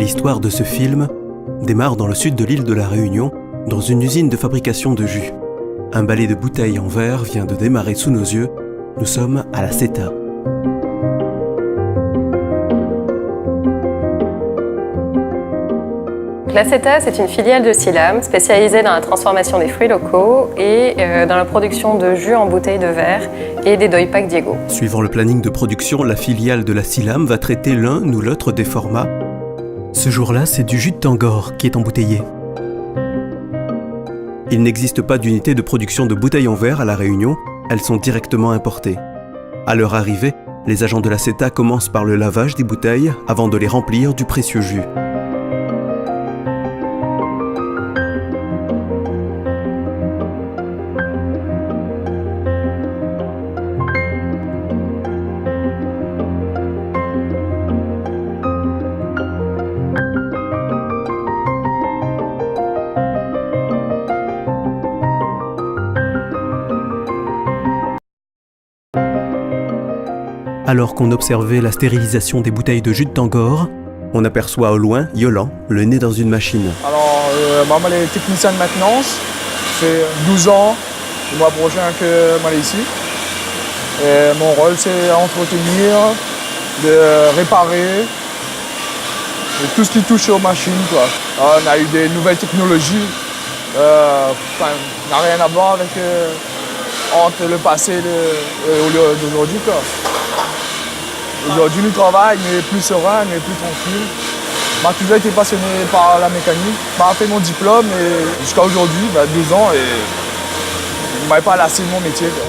l'histoire de ce film démarre dans le sud de l'île de la Réunion, dans une usine de fabrication de jus. Un balai de bouteilles en verre vient de démarrer sous nos yeux. Nous sommes à la CETA. La CETA, c'est une filiale de Silam spécialisée dans la transformation des fruits locaux et dans la production de jus en bouteilles de verre et des doypaks Diego. Suivant le planning de production, la filiale de la Silam va traiter l'un ou l'autre des formats. Ce jour-là, c'est du jus de Tangor qui est embouteillé. Il n'existe pas d'unité de production de bouteilles en verre à La Réunion, elles sont directement importées. À leur arrivée, les agents de la CETA commencent par le lavage des bouteilles avant de les remplir du précieux jus. Alors qu'on observait la stérilisation des bouteilles de jus de Tangor, on aperçoit au loin Yolan, le nez dans une machine. Alors, moi, je suis technicien de maintenance. C'est 12 ans, le mois prochain que je suis ici. Et mon rôle, c'est entretenir, de réparer, et tout ce qui touche aux machines, quoi. On a eu des nouvelles technologies. N'a rien à voir avec entre le passé et d'aujourd'hui, quoi. Aujourd'hui, le travail n'est plus serein, n'est plus tranquille. J'ai toujours été passionné par la mécanique. J'ai fait mon diplôme et jusqu'à aujourd'hui, 12 ans, et je ne m'avais pas lassé de mon métier, quoi.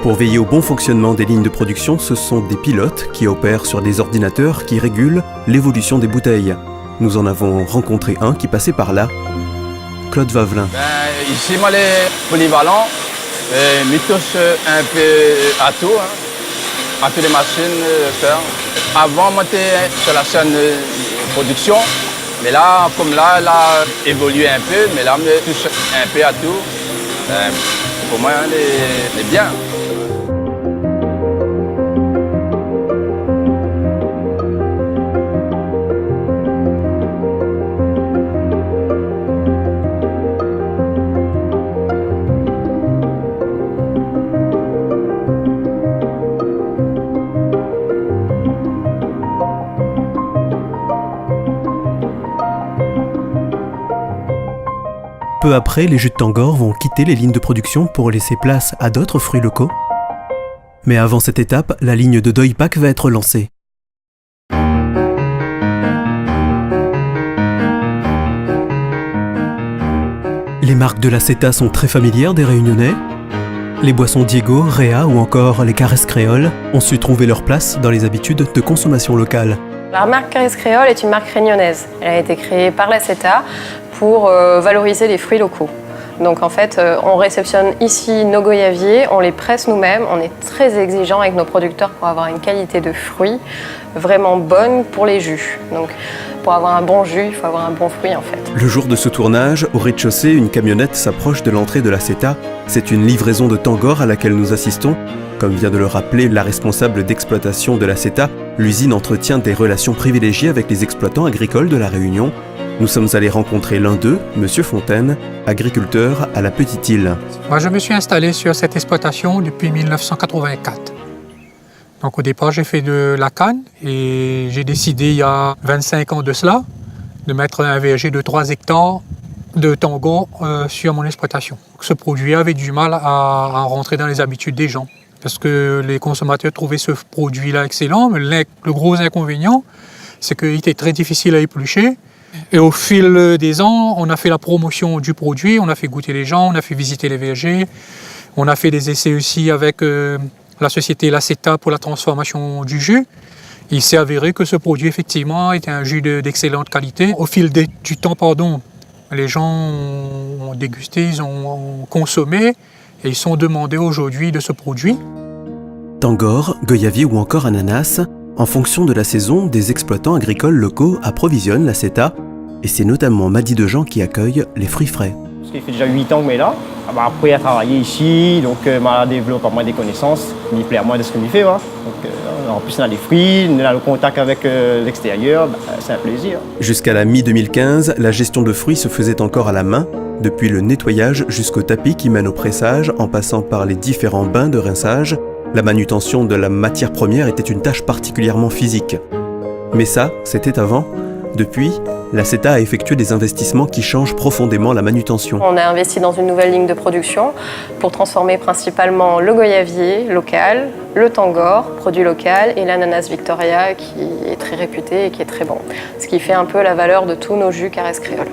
Pour veiller au bon fonctionnement des lignes de production, ce sont des pilotes qui opèrent sur des ordinateurs qui régulent l'évolution des bouteilles. Nous en avons rencontré un qui passait par là, Claude Vavelin. Ici, moi, les polyvalents, je touche un peu à tout, à toutes les machines. Avant, moi, j'étais sur la chaîne de production, mais là, comme là, elle a évolué un peu, mais là, je touche un peu à tout. Pour moi, elle est bien. Peu après, les jus de Tangor vont quitter les lignes de production pour laisser place à d'autres fruits locaux. Mais avant cette étape, la ligne de doypak va être lancée. Les marques de la CETA sont très familières des Réunionnais. Les boissons Diego, Réa ou encore les caresses créoles ont su trouver leur place dans les habitudes de consommation locale. La marque Caresse Créole est une marque réunionnaise. Elle a été créée par la CETA pour valoriser les fruits locaux. Donc en fait, on réceptionne ici nos goyaviers, on les presse nous-mêmes, on est très exigeant avec nos producteurs pour avoir une qualité de fruits vraiment bonne pour les jus. Donc pour avoir un bon jus, il faut avoir un bon fruit en fait. Le jour de ce tournage, au rez-de-chaussée, une camionnette s'approche de l'entrée de la CETA. C'est une livraison de Tangor à laquelle nous assistons. Comme vient de le rappeler la responsable d'exploitation de la CETA, l'usine entretient des relations privilégiées avec les exploitants agricoles de la Réunion. Nous sommes allés rencontrer l'un d'eux, Monsieur Fontaine, agriculteur à la Petite Île. Moi, je me suis installé sur cette exploitation depuis 1984. Donc au départ, j'ai fait de la canne et j'ai décidé il y a 25 ans de cela de mettre un verger de 3 hectares de Tangor sur mon exploitation. Ce produit avait du mal à rentrer dans les habitudes des gens parce que les consommateurs trouvaient ce produit-là excellent, mais le gros inconvénient, c'est qu'il était très difficile à éplucher. Et au fil des ans, on a fait la promotion du produit, on a fait goûter les gens, on a fait visiter les vergers, on a fait des essais aussi avec la société La CETA pour la transformation du jus. Il s'est avéré que ce produit, effectivement, était un jus d'excellente qualité. Au fil du temps, les gens ont dégusté, ils ont consommé, et ils sont demandés aujourd'hui de ce produit. Tangor, goyavier ou encore ananas, en fonction de la saison, des exploitants agricoles locaux approvisionnent la CETA, et c'est notamment Madi Dejean qui accueille les fruits frais. Il fait déjà 8 ans que je suis là. Après, il a travaillé ici, donc il m'a développé des connaissances. Il me plaît à moi de ce qu'il me fait. Donc, en plus, on a les fruits, on a le contact avec l'extérieur, c'est un plaisir. Jusqu'à la mi-2015, la gestion de fruits se faisait encore à la main, depuis le nettoyage jusqu'au tapis qui mène au pressage, en passant par les différents bains de rinçage. La manutention de la matière première était une tâche particulièrement physique. Mais ça, c'était avant. Depuis, la CETA a effectué des investissements qui changent profondément la manutention. On a investi dans une nouvelle ligne de production pour transformer principalement le goyavier local, le tangor, produit local, et l'ananas Victoria qui est très réputé et qui est très bon. Ce qui fait un peu la valeur de tous nos jus Caresse Créole.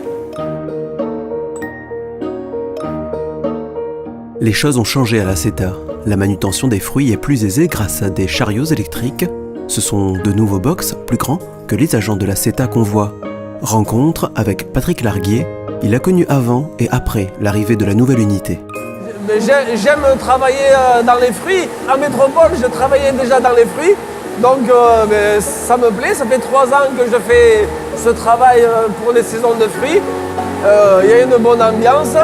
Les choses ont changé à la CETA. La manutention des fruits est plus aisée grâce à des chariots électriques. Ce sont de nouveaux box plus grands que les agents de la CETA convoient. Rencontre avec Patrick Larguier. Il a connu avant et après l'arrivée de la nouvelle unité. J'aime travailler dans les fruits. À Métropole, je travaillais déjà dans les fruits. Donc ça me plaît. Ça fait 3 ans que je fais ce travail pour les saisons de fruits. Il y a une bonne ambiance.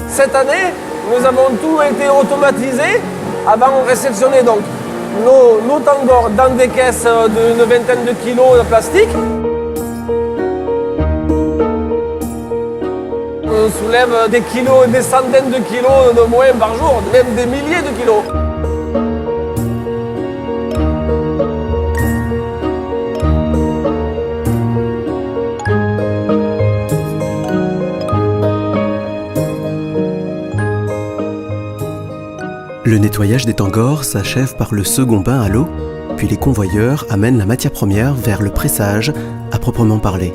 Cette année, nous avons tout été automatisé. Avant, on réceptionnait donc nos tangors dans des caisses d'une vingtaine de kilos de plastique. On soulève des kilos, des centaines de kilos de moins par jour, même des milliers de kilos. Le nettoyage des tangors s'achève par le second bain à l'eau, puis les convoyeurs amènent la matière première vers le pressage à proprement parler.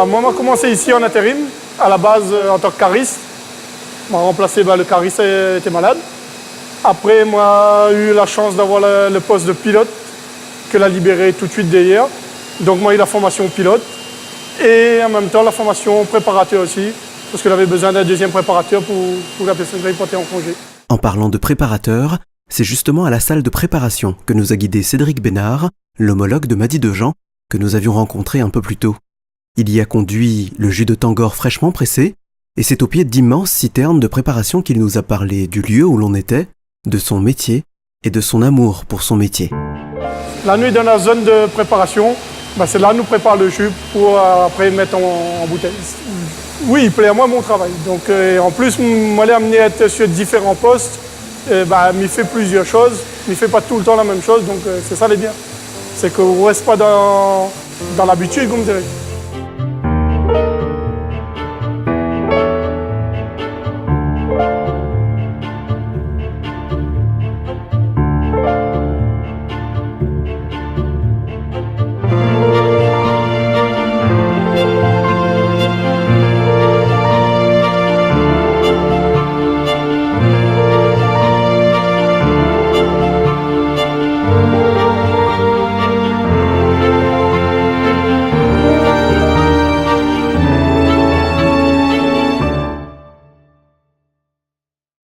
Moi, j'ai commencé ici en intérim, à la base en tant que cariste. M'a remplacé, le cariste était malade. Après, moi, j'ai eu la chance d'avoir le poste de pilote, que l'a libéré tout de suite derrière. Donc, moi, j'ai eu la formation pilote et en même temps la formation préparateur aussi, parce qu'il avait besoin d'un deuxième préparateur pour la personne qui partait en congé. En parlant de préparateur, c'est justement à la salle de préparation que nous a guidé Cédric Bénard, l'homologue de Madi Dejean, que nous avions rencontré un peu plus tôt. Il y a conduit le jus de tangor fraîchement pressé, et c'est au pied d'immenses citernes de préparation qu'il nous a parlé du lieu où l'on était, de son métier et de son amour pour son métier. La nuit dans la zone de préparation, c'est là que nous prépare le jus pour après mettre en bouteille. Oui, il plaît à moi mon travail. Donc, en plus, moi, j'ai amené à être sur différents postes. Il fait plusieurs choses, il ne fait pas tout le temps la même chose, donc c'est ça les bien. C'est qu'on ne reste pas dans l'habitude, comme dirait.